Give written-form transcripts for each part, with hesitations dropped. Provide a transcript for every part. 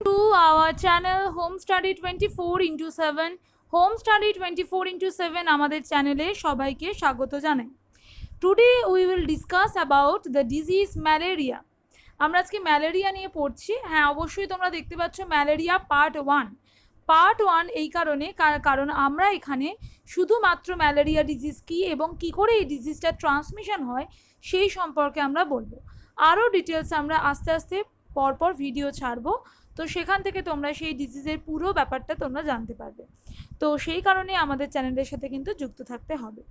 To our channel Home Study 24/7 Home Study 24/7 আমাদের চ্যানেলে সবাইকে স্বাগত জানাই। Today we will discuss about the disease malaria. আমরা আজকে ম্যালেরিয়া নিয়ে পড়ছি। হ্যাঁ, অবশ্যই তোমরা দেখতে পাচ্ছ ম্যালেরিয়া পার্ট ওয়ান এই কারণ আমরা এখানে শুধুমাত্র ম্যালেরিয়া ডিজিজ কী এবং কী করে এই ডিজিজটার ট্রান্সমিশন হয় সেই সম্পর্কে আমরা বলবো। আরও ডিটেলস আমরা আস্তে আস্তে পরপর ভিডিও ছাড়বো, তো সেখান থেকে তোমরা সেই ডিজিজের পুরো ব্যাপারটা তোমরা জানতে পারবে। তো সেই কারণে আমাদের চ্যানেলের সাথে কিন্তু যুক্ত থাকতে হবে।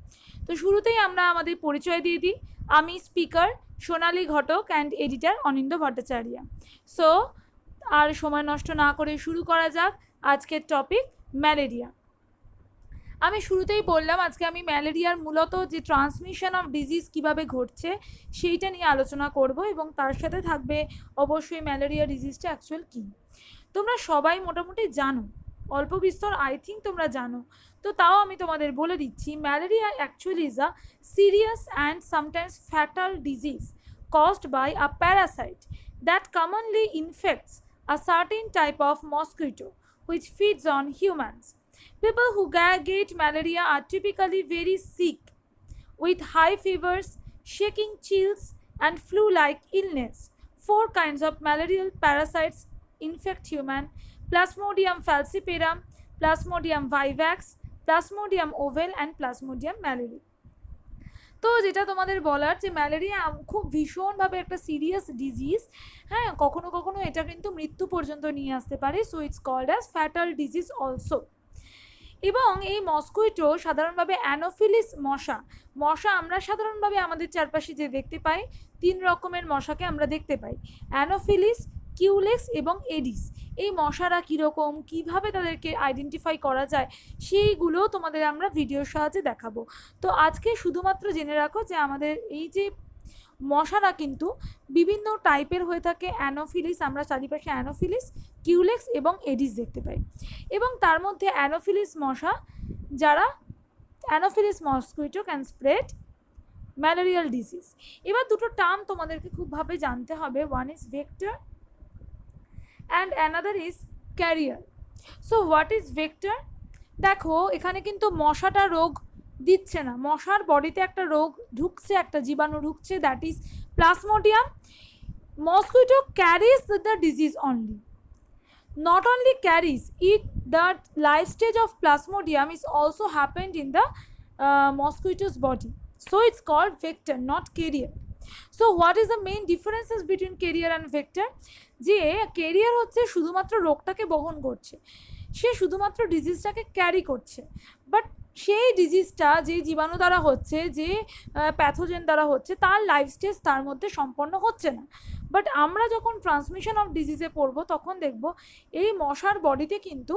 তো শুরুতেই আমরা আমাদের পরিচয় দিয়ে দিই। আমি speaker Sonali Ghatak and editor Anindya Bhattacharya. So আর সময় নষ্ট না করে শুরু করা যাক আজকের টপিক ম্যালেরিয়া। আমি শুরুতেই বললাম আজকে আমি ম্যালেরিয়ার মূলত যে ট্রান্সমিশন অফ ডিজিজ কিভাবে ঘটছে সেইটা নিয়ে আলোচনা করব, এবং তার সাথে থাকবে অবশ্যই ম্যালেরিয়া ডিজিজটা অ্যাকচুয়াল কী। তোমরা সবাই মোটামুটি জানো, অল্প বিস্তর আই থিঙ্ক তোমরা জানো, তো তাও আমি তোমাদের বলে দিচ্ছি। Malaria actually is a serious and sometimes fatal disease caused by a parasite that commonly infects a certain type of mosquito which feeds on humans. People who get malaria are typically very sick with high fevers, shaking chills, and flu-like illness. 4 kinds of malarial parasites infect human: Plasmodium falciparum, Plasmodium vivax, Plasmodium ovale, and Plasmodium malariae. তো যেটা তোমাদের বলার যে malaria খুব ভীষণভাবে একটা serious disease. হ্যাঁ, কখনো কখনো এটা কিন্তু মৃত্যু পর্যন্ত নিয়ে আসতে পারে। So it's called as fatal disease also. এবং এই মস্কুইটো সাধারণভাবে অ্যানোফিলিস মশা আমরা সাধারণভাবে আমাদের চারপাশে যে দেখতে পাই 3 রকমের মশাকে আমরা দেখতে পাই: অ্যানোফিলিস, কিউলেক্স এবং এডিস। এই মশারা কীরকম, কীভাবে তাদেরকে আইডেন্টিফাই করা যায় সেইগুলো তোমাদের আমরা ভিডিওর সাহায্যে দেখাবো। তো আজকে শুধুমাত্র জেনে রাখো যে আমাদের এই যে মশারা কিন্তু বিভিন্ন টাইপের হয়ে থাকে। অ্যানোফিলিস, আমরা চারিপাশে অ্যানোফিলিস, কিউলেক্স এবং এডিস দেখতে পাই। এবং তার মধ্যে Anopheles mosquito can spread malarial disease. এবার দুটো টার্ম তোমাদেরকে খুবভাবে জানতে হবে। One is vector and another is carrier. So what is vector? দেখো, এখানে কিন্তু মশাটা রোগ দিচ্ছে না, মশার বডিতে একটা রোগ ঢুকছে, একটা জীবাণু ঢুকছে, that is Plasmodium. Mosquito carries the disease only, not only carries it, the life stage of plasmodium is also happened in the mosquito's body, so it's called vector, not carrier. So what is the main differences between carrier and vector? যে carrier হচ্ছে শুধুমাত্র রোগটাকে বহন করছে, সে শুধুমাত্র ডিজিজটাকে carry করছে, but সেই ডিজিজটা যে জীবাণু দ্বারা হচ্ছে, যে প্যাথোজেন দ্বারা হচ্ছে, তার লাইফ স্টেজ তার মধ্যে সম্পন্ন হচ্ছে না। বাট আমরা যখন ট্রান্সমিশন অফ ডিজিজে পড়বো তখন দেখব এই মশার বডিতে কিন্তু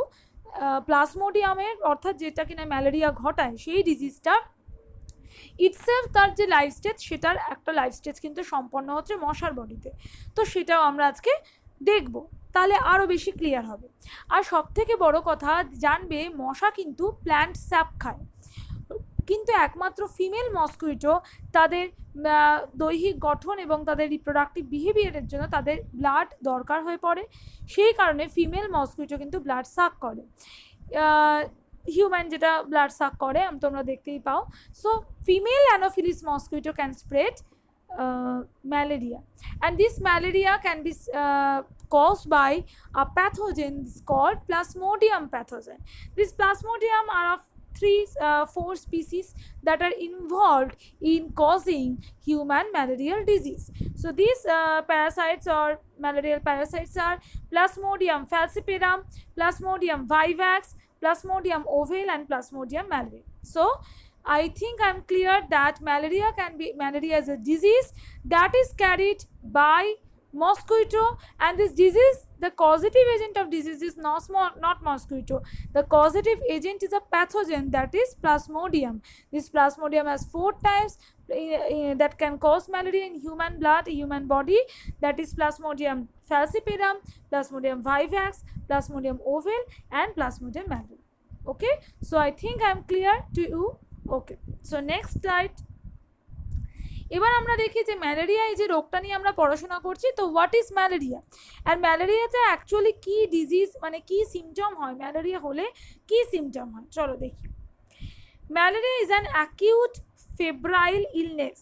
প্লাজমোডিয়ামের, অর্থাৎ যেটা কিনা ম্যালেরিয়া ঘটায়, সেই ডিজিজটা ইটসেলফ তার যে লাইফ স্টেজ, সেটার একটা লাইফ স্টেজ কিন্তু সম্পন্ন হচ্ছে মশার বডিতে। তো সেটাও আমরা আজকে দেখব, তাহলে আরও বেশি ক্লিয়ার হবে। আর সবথেকে বড় কথা জানবে, মশা কিন্তু প্ল্যান্ট স্যাপ খায়, কিন্তু একমাত্র ফিমেল মসকুইটো তাদের দৈহিক গঠন এবং তাদের রিপ্রোডাক্টিভ বিহেভিয়ারের জন্য তাদের ব্লাড দরকার হয়ে পড়ে। সেই কারণে ফিমেল মসকুইটো কিন্তু ব্লাড সাক করে। হিউম্যান যেটা ব্লাড সাক করে তোমরা দেখতেই পাও। So female Anopheles mosquito can spread malaria, and this malaria can be caused by a pathogen called Plasmodium pathogen. This Plasmodium are of 4 species that are involved in causing human malarial disease. So these parasites or malarial parasites are Plasmodium falciparum, Plasmodium vivax, Plasmodium ovale, and Plasmodium malariae. So I think I'm clear that malaria is a disease that is carried by mosquito, and this disease, the causative agent of disease is not mosquito. The causative agent is a pathogen, that is Plasmodium. This Plasmodium has 4 types that can cause malaria in human blood, human body, that is Plasmodium falciparum, Plasmodium vivax, Plasmodium ovale, and Plasmodium malariae. Okay, so I think I'm clear to you. Okay, so next slide. এবার আমরা দেখি যে malaria, এই যে রোগটা নিয়ে আমরা পড়াশোনা করছি, তো হোয়াট ইজ ম্যালেরিয়া, আর ম্যালেরিয়াতে অ্যাকচুয়ালি কি ডিজিজ, মানে কি সিমটম হয়, ম্যালেরিয়া হলে কি সিমটম হয়, চলো দেখি। Malaria is an acute febrile illness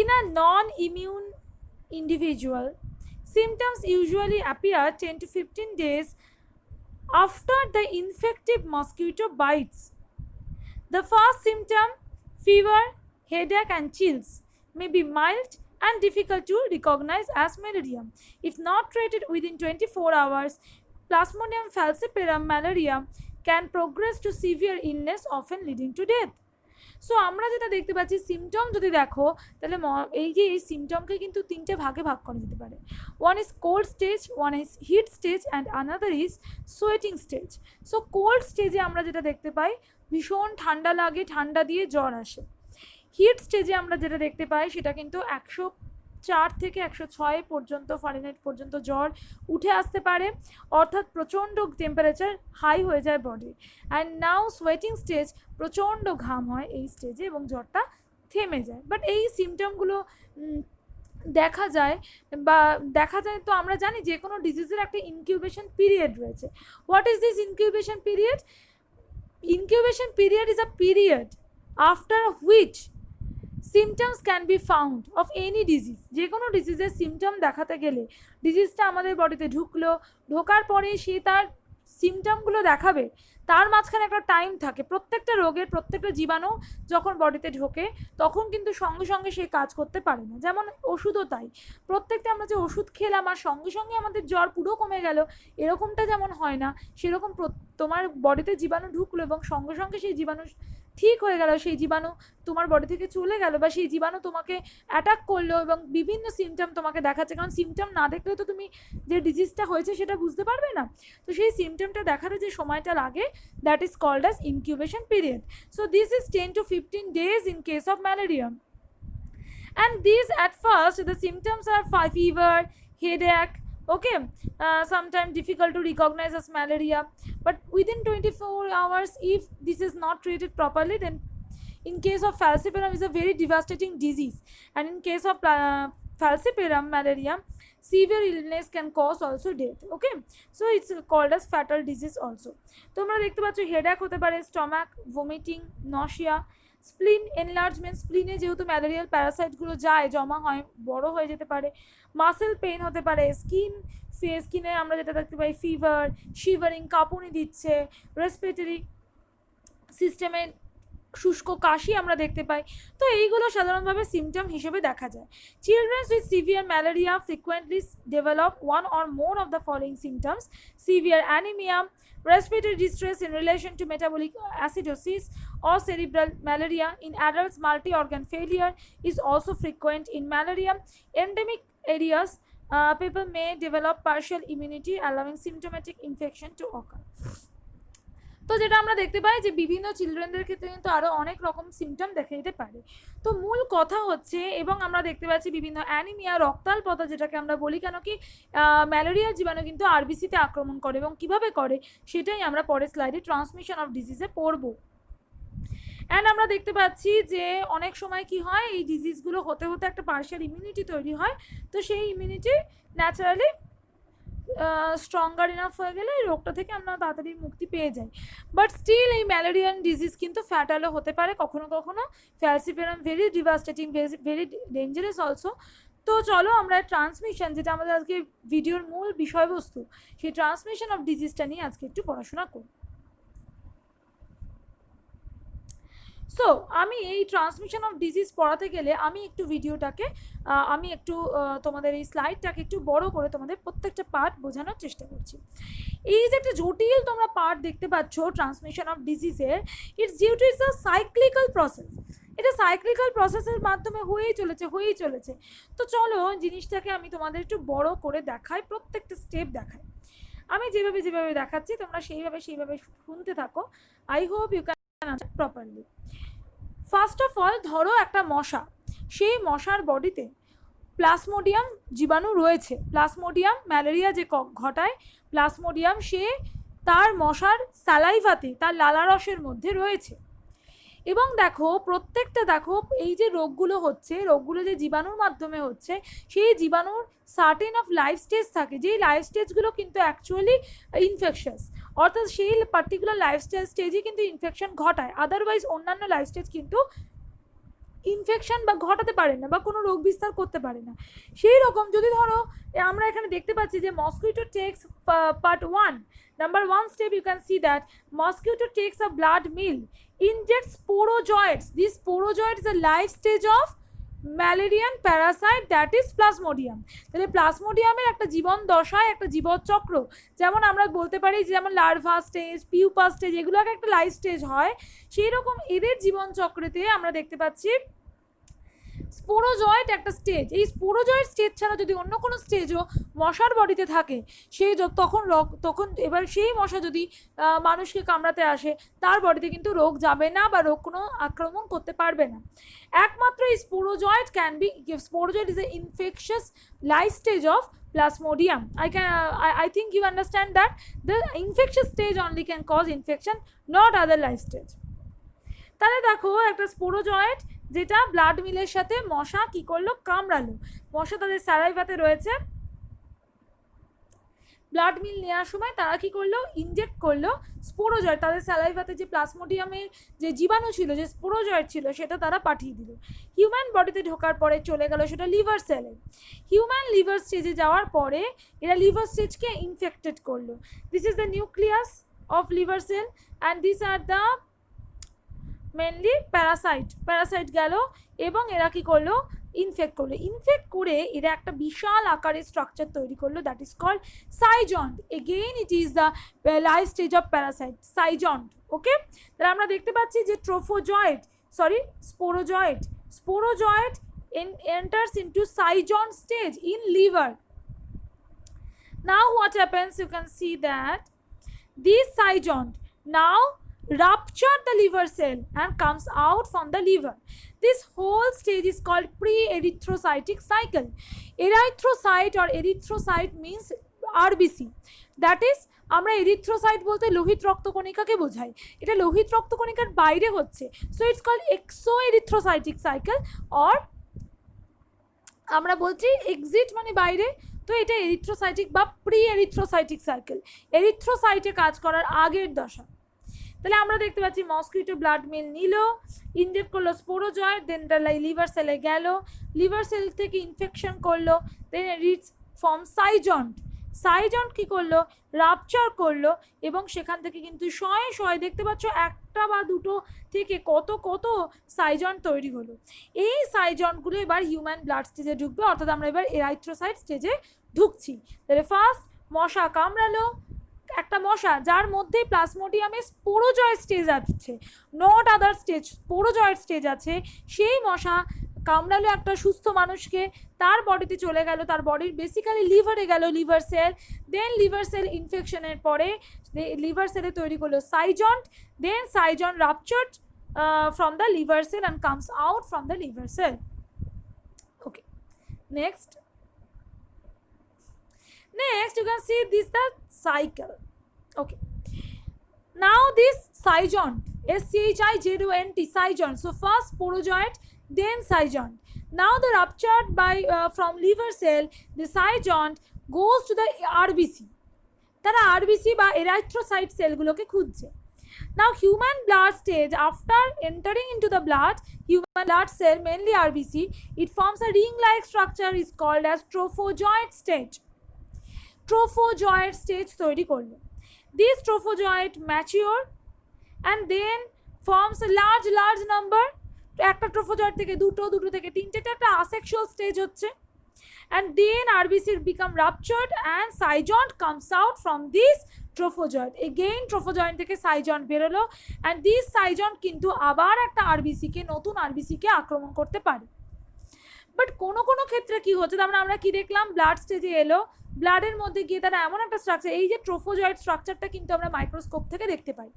in a non-immune individual. Symptoms usually appear 10 to 15 days after the infective mosquito bites. The first symptom, fever, headache and chills, may be mild and difficult to recognize as malaria. If not treated within 24 hours, Plasmodium falciparum malaria can progress to severe illness, often leading to death. So আমরা যেটা দেখতে পাচ্ছি, symptom যদি দেখো তাহলে এই যে এই সিমটমকে কিন্তু তিনটে ভাগে ভাগ করা যেতে পারে। One is cold stage, one is heat stage and another is sweating stage. So cold স্টেজে আমরা যেটা দেখতে পাই, ভীষণ ঠান্ডা লাগে, ঠান্ডা দিয়ে জ্বর আসে। হিট স্টেজে আমরা যেটা দেখতে পাই সেটা কিন্তু 104 থেকে 106 পর্যন্ত ফারেনহাইট পর্যন্ত জ্বর উঠে আসতে পারে, অর্থাৎ প্রচণ্ড টেম্পারেচার হাই হয়ে যায় body. And now sweating stage, প্রচণ্ড ঘাম হয় এই স্টেজে এবং জ্বরটা থেমে যায়। বাট এই সিমটমগুলো দেখা যায় তো আমরা জানি যে কোনো ডিজিজের একটা ইনকিউবেশন পিরিয়ড রয়েছে। What is this incubation period? Incubation period is a period after which symptoms can be found of any disease. যে কোনো ডিজিজের সিমটম দেখাতে গেলে, ডিজিজটা আমাদের বডিতে ঢোকার পরে সে তার সিমটমগুলো দেখাবে, তার মাঝখানে একটা টাইম থাকে। প্রত্যেকটা রোগের, প্রত্যেকটা জীবাণু যখন বডিতে ঢোকে তখন কিন্তু সঙ্গে সঙ্গে সে কাজ করতে পারে না। যেমন ওষুধও তাই, প্রত্যেকটা আমরা যে ওষুধ খেলাম আর সঙ্গে সঙ্গে আমাদের জ্বর পুরো কমে গেল, এরকমটা যেমন হয় না, সেরকম তোমার বডিতে জীবাণু ঢুকলো এবং সঙ্গে সঙ্গে সেই জীবাণু ঠিক হয়ে গেল, সেই জীবাণু তোমার বডি থেকে চলে গেল, বা সেই জীবাণু তোমাকে অ্যাটাক করলো এবং বিভিন্ন সিমটম তোমাকে দেখাচ্ছে। কারণ সিমটম না দেখলে তো তুমি যে ডিজিজটা হয়েছে সেটা বুঝতে পারবে না। তো সেই সিমটমটা দেখাতে যে সময়টা লাগে, that is called as incubation period. So this is 10 to 15 days in case of malaria. And these at first the symptoms are fever, headache, okay, sometimes difficult to recognize as malaria, but within 24 hours, if this is not treated properly, then in case of falciparum is a very devastating disease, and in case of falciparum malaria, severe illness can cause also death, okay, so it's called as fatal disease also. তোমরা দেখতে পাচ্ছ headache হতে পারে, stomach, vomiting, nausea, spleen enlargement, স্প্লিনে যেহেতু malarial প্যারাসাইটগুলো যায়, জমা হয়, বড় হয়ে যেতে পারে। মাসেল পেইন হতে পারে, স্কিনে আমরা যেটা দেখতে পাই ফিভার, শিভারিং, কাঁপুনি দিচ্ছে, রেসপিরেটরি সিস্টেমে শুষ্ক কাশি আমরা দেখতে পাই। তো এইগুলো সাধারণভাবে সিমটম হিসেবে দেখা যায়। Children's with severe malaria frequently develop one or more of the following symptoms: severe anaemia, respiratory distress in relation to metabolic acidosis or cerebral malaria. In adults, multi-organ failure is also frequent in malaria. Endemic areas, people may develop partial immunity, allowing symptomatic infection to occur. তো যেটা আমরা দেখতে পাই যে বিভিন্ন চিলড্রেনদের ক্ষেত্রে কিন্তু আরও অনেক রকম সিমটম দেখা দিতে পারে। তো মূল কথা হচ্ছে, এবং আমরা দেখতে পাচ্ছি বিভিন্ন অ্যানিমিয়া, রক্তাল্পতা যেটাকে আমরা বলি, কেন কি ম্যালেরিয়ার জীবাণু কিন্তু আরবিসিতে আক্রমণ করে এবং কিভাবে করে সেটাই আমরা পরের স্লাইডে ট্রান্সমিশন অফ ডিজিজে পড়ব। অ্যান্ড আমরা দেখতে পাচ্ছি যে অনেক সময় কি হয়, এই ডিজিজগুলো হতে হতে একটা পার্শিয়াল ইমিউনিটি তৈরি হয়। তো সেই ইমিউনিটি ন্যাচারালি স্ট্রঙ্গার ইনাফ হয়ে গেলে এই রোগটা থেকে আমরা তাড়াতাড়ি মুক্তি পেয়ে যাই। বাট স্টিল এই ম্যালেরিয়ান ডিজিজ কিন্তু ফ্যাটালও হতে পারে কখনো কখনো। Falciparum very devastating, very dangerous also. তো চলো আমরা ট্রান্সমিশন, যেটা আমাদের আজকে ভিডিওর মূল বিষয়বস্তু, সেই ট্রান্সমিশন অফ ডিজিজটা নিয়ে আজকে একটু পড়াশোনা করি। সো আমি এই ট্রান্সমিশন অফ ডিজিজ পড়াতে গেলে আমি একটু ভিডিওটাকে তোমাদের এই স্লাইডটাকে একটু বড় করে তোমাদের প্রত্যেকটা পার্ট বোঝানোর চেষ্টা করছি। এই যে একটা জটিল তোমরা পার্ট দেখতে পাচ্ছ ট্রান্সমিশন অফ ডিজিজের, it's due to its a cyclical process. এটা সাইক্লিক্যাল প্রসেসের মাধ্যমে হয়েই চলেছে। তো চলো জিনিসটাকে আমি তোমাদের একটু বড় করে দেখাই, প্রত্যেকটা স্টেপ দেখাই। আমি যেভাবে দেখাচ্ছি তোমরা সেইভাবে শুনতে থাকো। I hope you can understand properly. First of all, ধরো একটা মশা, সেই মশার বডিতে প্লাজমোডিয়াম জীবাণু রয়েছে। প্লাজমোডিয়াম ম্যালেরিয়া যে ঘটায়, প্লাজমোডিয়াম সে তার মশার স্যালাইভাতে, তার লালারসের মধ্যে রয়েছে। এবং দেখো প্রত্যেকটা দেখো এই যে রোগগুলো হচ্ছে, রোগগুলো যে জীবাণুর মাধ্যমে হচ্ছে, সেই জীবাণুর সার্টেন অফ লাইফ স্টেজ থাকে, যেই লাইফ স্টেজগুলো কিন্তু অ্যাকচুয়ালি ইনফেকশাস, অর্থাৎ সেই পার্টিকুলার লাইফ স্টেজই কিন্তু ইনফেকশন ঘটায়, আদারওয়াইজ অন্যান্য লাইফ স্টেজ কিন্তু ইনফেকশন বা ঘটাতে পারে না বা কোনো রোগ বিস্তার করতে পারে না। সেই রকম যদি ধরো আমরা এখানে দেখতে পাচ্ছি যে mosquito takes part 1 number 1 step, you can see that mosquito takes a blood meal, injects sporozoites. These sporozoites is a life stage of malarial parasite that is plasmodium. তাহলে প্লাজমোডিয়ামের একটা জীবন দশায় একটা জীবচক্র, যেমন আমরা বলতে পারি যেমন লার্ভা স্টেজ, পিউপা স্টেজ, এগুলো একটা লাইফ স্টেজ হয়, সেই রকম এদের জীবন চক্রেতে আমরা দেখতে পাচ্ছি স্পোরোজয়েড একটা স্টেজ। এই স্পোরোজয়েড স্টেজ ছাড়া যদি অন্য কোনো স্টেজও মশার বডিতে থাকে, সেই তখন এবার সেই মশা যদি মানুষকে কামড়াতে আসে, তার বডিতে কিন্তু রোগ যাবে না বা রোগ কোনো আক্রমণ করতে পারবে না। একমাত্র এই sporozoite sporozoite is a infectious life stage of Plasmodium. I think you understand that the infectious stage only can cause infection, not other life stage. তাহলে দেখো একটা স্পোরোজয়েড যেটা ব্লাড মিলের সাথে মশা কি করলো, কামড়ালো, মশা তাদের স্যালাইভাতে রয়েছে, ব্লাড মিল নেওয়ার সময় তারা কি করলো, ইনজেক্ট করলো স্পোরোজয়েড, তাদের স্যালাইভাতে যে প্লাজমোডিয়ামের যে জীবাণু ছিল, যে স্পোরোজয়েড ছিল, সেটা তারা পাঠিয়ে দিল। হিউম্যান বডিতে ঢোকার পরে চলে গেল সেটা লিভার সেলে। হিউম্যান লিভার স্টেজে যাওয়ার পরে এরা লিভার স্টেজকে ইনফেক্টেড করলো। This is the nucleus of liver cell and this are the mainly parasite গেল এবং এরা কি করলো, ইনফেক্ট করলো। ইনফেক্ট করে এরা একটা বিশাল আকারের স্ট্রাকচার তৈরি করলো, that is called schizont. Again it is the life stage of parasite, schizont. Okay, তাহলে আমরা দেখতে পাচ্ছি যে sporozoite enters into Saigon stage in liver. Now what happens, you can see that this Saigon now rupture the liver cell and comes out from the liver. This whole stage is called pre-erythrocytic cycle. Erythrocyte or erythrocyte means RBC, that is আমরা erythrocyte বলতে লোহিত রক্তকণিকাকে বোঝাই, এটা লোহিত রক্তকণিকার বাইরে হচ্ছে, so it's called exo erythrocytic cycle, or আমরা বলছি এক্সিট মানে বাইরে, তো এটা এরিথ্রোসাইটিক বা প্রি এরিথ্রোসাইটিক সাইকেল, এরিথ্রোসাইটে কাজ করার আগের দশা। তাহলে আমরা দেখতে পাচ্ছি মসকিউটো ব্লাড মিল নিল, ইনজেক্ট করলো স্পোরোজয়েড, দেন লিভার সেলে গেল, লিভার সেল থেকে ইনফেকশন করলো, দেন রিচ ফর্ম সাইজন্ট কি করলো, রাপচার করলো এবং সেখান থেকে কিন্তু শয়ে দেখতে পাচ্ছ একটা বা দুটো থেকে কত সাইজন্ট তৈরি হলো। এই সাইজন্টগুলো এবার হিউম্যান ব্লাড স্টেজে ঢুকবে, অর্থাৎ আমরা এবার এরাইথ্রোসাইট স্টেজে ঢুকছি। তাহলে ফার্স্ট মশা কামড়ালো, একটা মশা যার মধ্যে প্লাজমোডিয়ামের স্পোরোজয়েড স্টেজ আছে, not other stage, sporozoite stage আছে, সেই মশা কামড়ালো একটা সুস্থ মানুষকে, তার বডিতে চলে গেল, তার বডির বেসিক্যালি লিভারে গেল লিভার সেল, দেন লিভার সেল ইনফেকশনের পরে লিভার সেলে তৈরি করলো schizont, then schizont ruptured from the liver cell and comes out from the liver cell. Okay, next you can see this the cycle. Okay, now this Saigon, SCHIJONT, Saigon, so first sporozoid, then Saigon. Now the ruptured by from liver cell, the Saigon goes to the RBC, তারা RBC বা এরাইথ্রোসাইট সেলগুলোকে খুঁজছে। Now human blood stage, after entering into the blood, human blood cell, mainly RBC, it forms a ring-like structure, is called as trophozoite stage. Trophozoite stage তৈরি করলো। This trophozoite mature and then forms a large number, একটা trophozoite থেকে দুটো থেকে তিনটে, একটা asexual stage হচ্ছে, and then RBC become ruptured and Saigon comes out from this trophozoite. Again trophozoite থেকে সাইজন বেরোলো, অ্যান্ড দিস সাইজন কিন্তু আবার একটা নতুন আরবিসিকে আক্রমণ করতে পারে। বাট কোনো ক্ষেত্রে কি হচ্ছে, তার মানে আমরা কি দেখলাম, ব্লাড স্টেজে এলো, ব্লাডের মধ্যে গিয়ে তারা এমন একটা স্ট্রাকচার, এই যে ট্রোফোজয়েড স্ট্রাকচারটা কিন্তু আমরা মাইক্রোস্কোপ থেকে দেখতে পাই,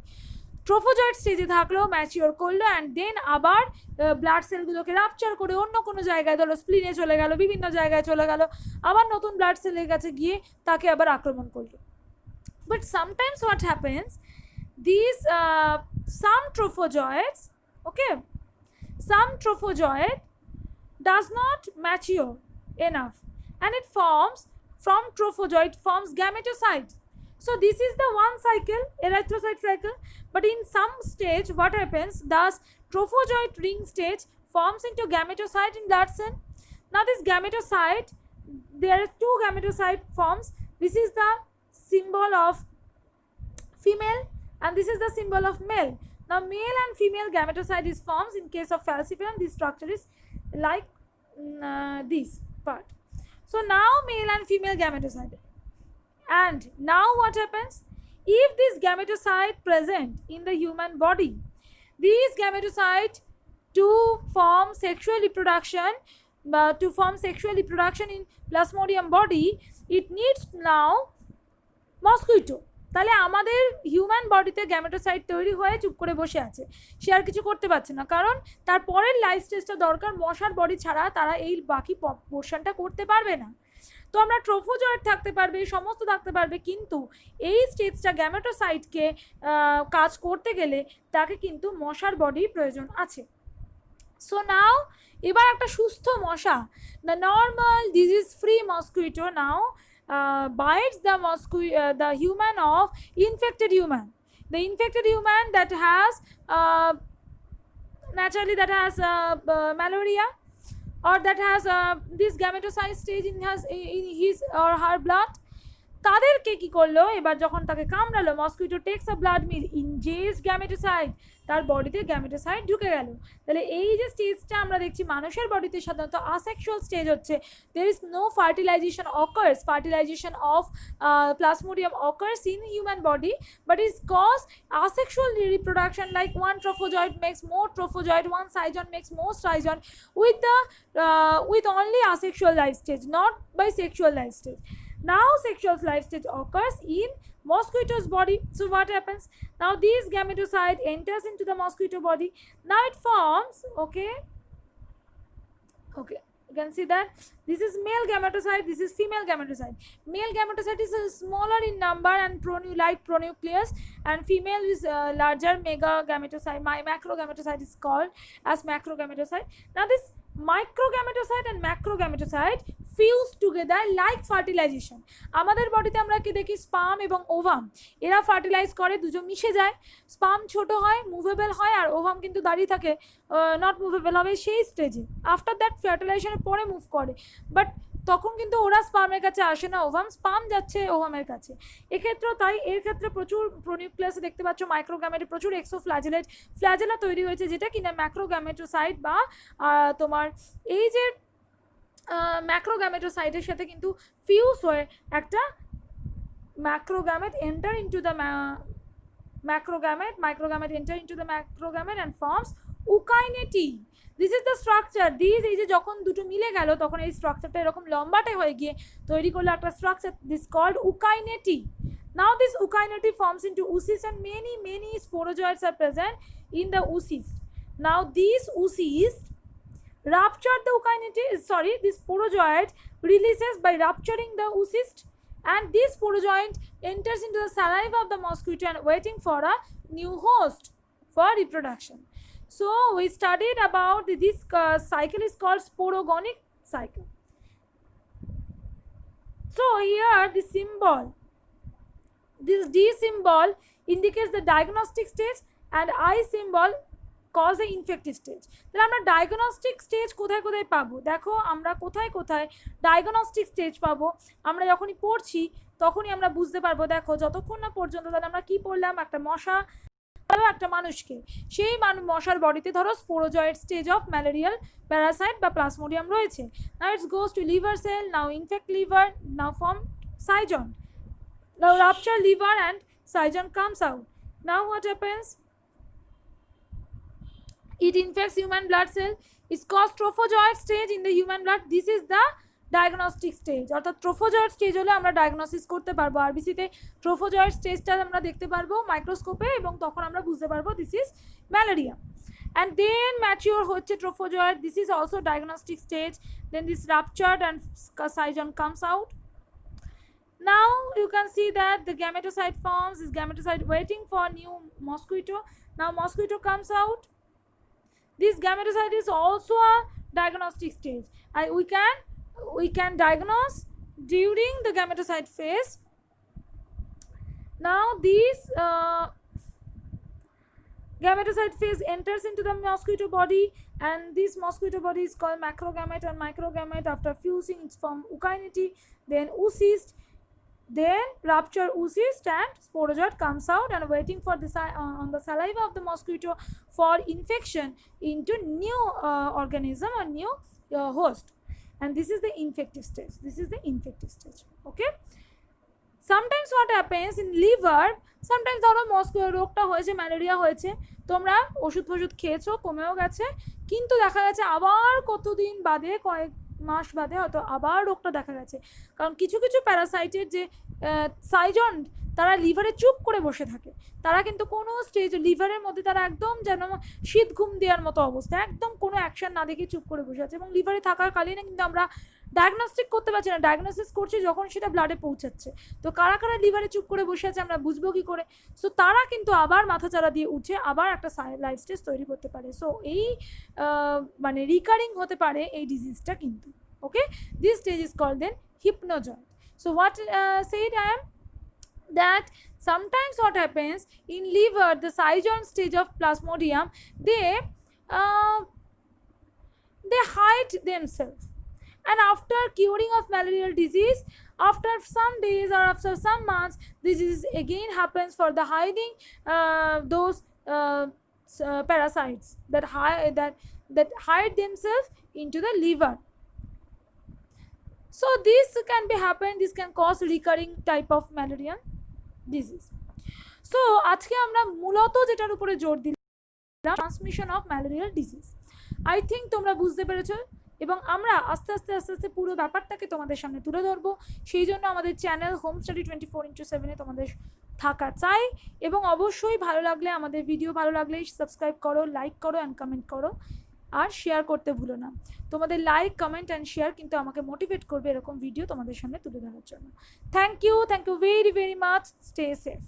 ট্রোফোজয়েড স্টেজে থাকলো, ম্যাচিওর করলো, অ্যান্ড দেন আবার ব্লাড সেলগুলোকে রাপচার করে অন্য কোনো জায়গায়, ধরো স্প্লিনে চলে গেল, বিভিন্ন জায়গায় চলে গেল, আবার নতুন ব্লাড সেলের কাছে গিয়ে তাকে আবার আক্রমণ করলো। But sometimes what happens, these some trophozoites Okay, some trophozoid does not mature enough and it forms from trophozoid forms gametocytes. So this is the one cycle, erythrocyte cycle, but in some stage what happens, thus trophozoid ring stage forms into gametocyte in blood cell. Now this gametocyte, there are two gametocyte forms. This is the symbol of female and this is the symbol of male. Now male and female gametocyte is forms. In case of falciparum, this structure is like this part. So now male and female gametocyte. And now what happens, if this gametocyte present in the human body, these gametocyte to form sexual reproduction in plasmodium body, it needs now mosquito. তাহলে আমাদের human বডিতে gametocyte তৈরি হয়ে চুপ করে বসে আছে, সে আর কিছু করতে পারছে না, কারণ তার পরের লাইফ স্টেজটা দরকার। মশার বডি ছাড়া তারা এই বাকি পোর্শনটা করতে পারবে না। তো আমরা ট্রোফোজয়েড থাকতে পারবে, সমস্ত থাকতে পারবে, কিন্তু এই স্টেজটা গ্যামেটোসাইটকে কাজ করতে গেলে তাকে কিন্তু মশার বডি প্রয়োজন আছে। সো নাও এবার একটা সুস্থ মশা, the normal disease free mosquito now bites the human of infected human. The infected human that has naturally that has malaria or that has this gametocyte stage in his or her blood, তাদেরকে কি করলো, এবার যখন তাকে কামড়ালো, mosquito takes a blood meal ingest gametocyte, তার বডিতে gametocyte ঢুকে গেল। তাহলে এই যে স্টেজটা আমরা দেখছি মানুষের বডিতে সাধারণত আসেক্সুয়াল স্টেজ হচ্ছে, there is no fertilization occurs, fertilization of plasmodium occurs in human body, but is caused asexual reproduction, like one trophozoid makes more trophozoid, one zygon makes more zygon, with only asexual life stage, not by sexual life stage. Now sexual life stage occurs in mosquito's body. So what happens, now this gametocyte enters into the mosquito body. Now it forms, okay, you can see that this is male gametocyte, this is female gametocyte. Male gametocyte is smaller in number and like pronucleus, and female is larger, mega gametocyte, macrogametocyte is called as macrogametocyte. Now this microgametocyte and macrogametocyte fuse together like fertilization. আমাদের বডিতে আমরা কি দেখি, sperm এবং ovum, এরা fertilise করে, দুজন মিশে যায়, স্পার্ম ছোট হয়, মুভেবল হয়, আর ওভাম কিন্তু দাঁড়িয়ে থাকে, নট মুভেবল হবে সেই স্টেজে। আফটার দ্যাট ফার্টিলাইজেশনের পরে মুভ করে, বাট তখন কিন্তু ওরা স্পার্মের কাছে আসে না, স্পার্ম যাচ্ছে ওভামের কাছে। এক্ষেত্রেও তাই, এর ক্ষেত্রে প্রচুর প্রোনিউক্লিয়াসে দেখতে পাচ্ছ মাইক্রোগ্যামেটে প্রচুর ফ্ল্যাজেলা তৈরি হয়েছে, যেটা কিনা ম্যাক্রোগ্যামেটোসাইট বা তোমার এই যে ম্যাক্রোগ্যামেটোসাইটের সাথে কিন্তু ফিউজ হয়ে একটা macrogamete enter into the microgamete enter into the macrogamete and forms eukainete. This is the structure. These এই যে যখন দুটো মিলে গেল তখন এই স্ট্রাকচারটা এরকম লম্বাটে হয়ে গিয়ে তৈরি করলো একটা structure, this called eukainete. Now this eukainete forms into oocyst and many sporozoids are present in the oocyst. Now these oocysts rupture the this sporozoid releases by rupturing the oocyst, and this sporozoid enters into the saliva of the mosquito and waiting for a new host for reproduction. So we studied about this cycle is called sporogonic cycle. So here the symbol, this D symbol indicates the diagnostic stage and I symbol cause the infective stage. তাহলে আমরা diagnostic stage কোথায় কোথায় পাবো, দেখো আমরা কোথায় কোথায় diagnostic stage পাবো, আমরা যখনই পড়ছি তখনই আমরা বুঝতে পারবো। দেখো যতক্ষণ না পর্যন্ত তাহলে আমরা কি পড়লাম, একটা মশা একটা মানুষকে, সেই মশার বডিতে ধরো sporozoite stage of malarial Parasite বা প্লাজমোডিয়াম রয়েছে। Now it's goes to liver sell, now in fact liver, now form সাইজন, now rupture liver and সাইজন comes out. Now what happens, it infects human blood cell, is called trophozoid stage in the human blood. This is the diagnostic stage, অর্থাৎ trophozoite stage হলে আমরা diagnosis করতে পারবো। আরবিসিতে trophozoite স্টেজটা আমরা দেখতে পারবো মাইক্রোস্কোপে, এবং তখন আমরা বুঝতে পারবো this is malaria. And then mature হচ্ছে trophozoite, this is also diagnostic stage, then this ruptured and সাইজন comes out. Now you can see that the gametocyte forms, is gametocyte waiting for new mosquito. Now mosquito comes out, This gametocyte is also a diagnostic stage, and we can diagnose during the gametocyte phase. Now these gametocyte phase enters into the mosquito body, and this mosquito body is called macrogamete, and microgamete after fusing it's from eukaryote, then oocyst, then rupture oocyst, and sporozoite comes out and waiting for the on the saliva of the mosquito for infection into new organism or new host, and this is the infective stage. Okay. Sometimes what happens in liver, sometimes ধরো রোগটা হয়েছে, malaria হয়েছে, তোমরা ওষুধ ফষুধ খেয়েছো, কমেও গেছে, কিন্তু দেখা গেছে আবার কতদিন বাদে, কয়েক মাস বাদে হয়তো আবার রোগটা দেখা গেছে, কারণ কিছু কিছু প্যারাসাইটের যে সাইজন তারা লিভারে চুপ করে বসে থাকে, তারা কিন্তু কোনো স্টেজ লিভারের মধ্যে তারা একদম যেন শীত ঘুম দেওয়ার মতো অবস্থা, একদম কোনো অ্যাকশন না দেখে চুপ করে বসে আছে, এবং লিভারে থাকার কালীন কিন্তু আমরা ডায়াগনস্টিক করতে পারছি না, ডায়াগনোসিস করছি যখন সেটা ব্লাডে পৌঁছাচ্ছে। তো কারা কারা লিভারে চুপ করে বসে আছে আমরা বুঝবো কি করে? সো তারা কিন্তু আবার মাথাচাড়া দিয়ে উঠে আবার একটা লাইফ স্টেজ তৈরি করতে পারে। সো এই মানে রিকারিং হতে পারে এই ডিজিজটা কিন্তু। Okay, this stage is called then hypnozoid. So what said I am that sometimes what happens in liver, the Saigon stage of Plasmodium, they hide themselves, and after curing of malarial disease, after some days or after some months, this disease again happens for the hiding those parasites that hide themselves into the liver. So this can be happen, this can cause recurring type of malarial disease. So আজকে আমরা মূলত যেটার উপরে জোর দিলাম, transmission of malarial disease. I think তোমরা বুঝতে পেরেছো, এবং আমরা আস্তে আস্তে পুরো ব্যাপারটাকে তোমাদের সামনে তুলে ধরবো। সেই জন্য আমাদের চ্যানেল হোম স্টাডি 24/7 তোমাদের থাকা চাই, এবং অবশ্যই ভালো লাগলে, আমাদের ভিডিও ভালো লাগলে সাবস্ক্রাইব করো, লাইক করো অ্যান্ড কমেন্ট করো, আর শেয়ার করতে ভুলো না। তোমাদের লাইক, কমেন্ট অ্যান্ড শেয়ার কিন্তু আমাকে মোটিভেট করবে এরকম ভিডিও তোমাদের সামনে তুলে ধরার জন্য। Thank you very very much. Stay safe.